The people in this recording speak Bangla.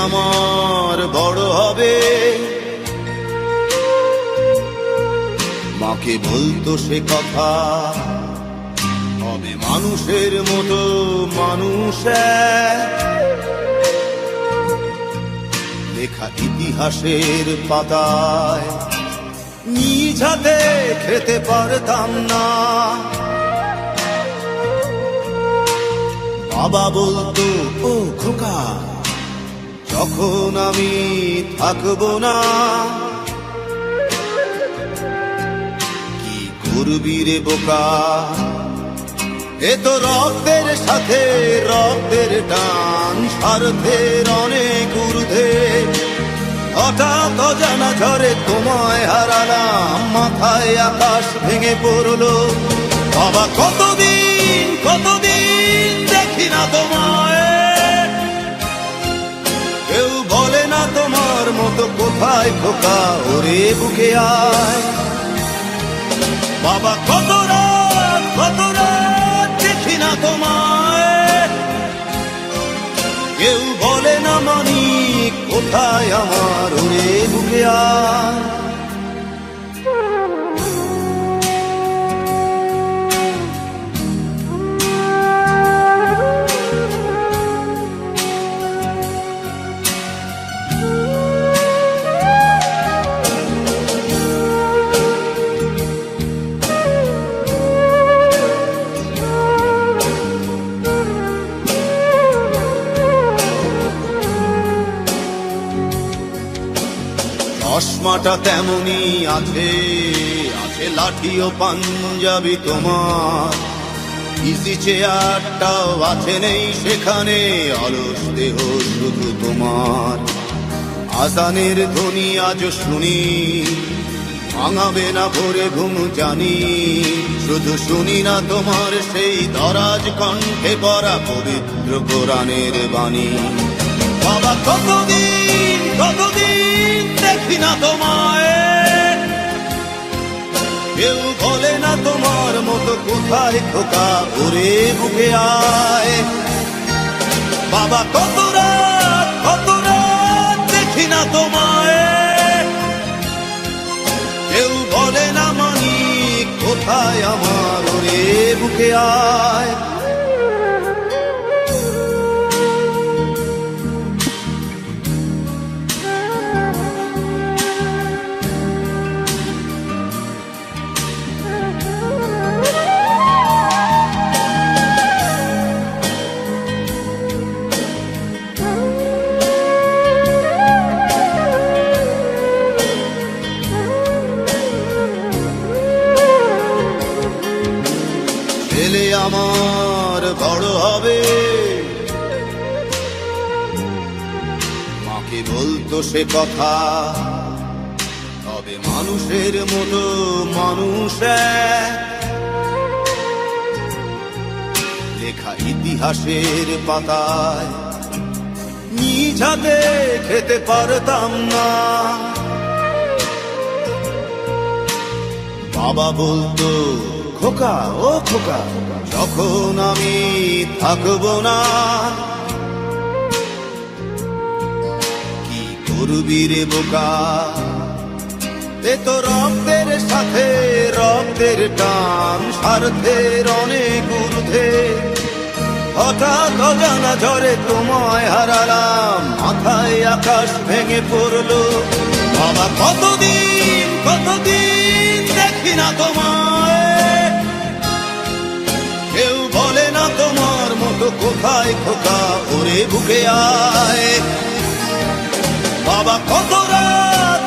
আমার বড় হবে। মাকে বলতো সে কথা, হবে মানুষের মতো মানুষ এক। লেখা ইতিহাসের পাতায় নিজ হাতে খেতে পারতাম না। বাবা বলতো, ও খোকা, যখন আমি থাকবো না, কি করবি রে বোকা, এ তো রক্তের সাথে রক্তের টান, স্বার্থের অনেক ঊর্ধ্বে। হঠাৎ অজানা ঝড়ে তোমায় হারালাম, মাথায় আকাশ ভেঙে পড়লো। বাবা কতদিন কতদিন দেখি না তোমায়, কেউ বলে না তোমার মতো কোথায় খোকা, ওরে বুকে আয়। বাবা কত রাত দেখি না তোমায়, কেউ বলে না মানি কোথায় আমার, ওরে বুকে আয়। চশমাটা তেমনি আছে, আছে লাঠি ও পাঞ্জাবি তোমার। ইজি চেয়ারটাও আছে, নেই সেখানে অলস দেহ শুধু তোমার। আজানের ধ্বনি আজ শুনি, ভাঙাবে না ভোরে ঘুম জানি। শুধু শুনি না তোমার সেই দরাজ কণ্ঠে পড়া পবিত্র কোরআনের বাণী। বাবা কতদিন কতদিন দেখি না তোমায়, কেউ বলে না তোমার মতো কোথায় খোকা, ওরে বুকে আয়। বাবা কত রাত দেখি না তোমায়, কেউ বলে না মানি কোথায় আমার, ওরে বুকে আয়। ছেলে আমার বড় হবে, মাকে বলতো সে কথা, হবে মানুষের মতো মানুষ এক। লেখা ইতিহাসের পাতায় নিজ হাতে খেতে পারতাম না। বাবা বলতো, খোকা ও খোকা, যখন আমি থাকবো না, কি করবি রে বোকা, এ তো রক্তের সাথে রক্তের টান, স্বার্থের অনেক ঊর্ধ্বে। হঠাৎ অজানা ঝড়ে তোমায় হারালাম, মাথায় আকাশ ভেঙে পড়লো। বাবা কতদিন কতদিন দেখি না তোমায়, কেউ বলে না তোমার মতো কোথায় খোকা, ওরে বুকে আয়। বাবা কত রাত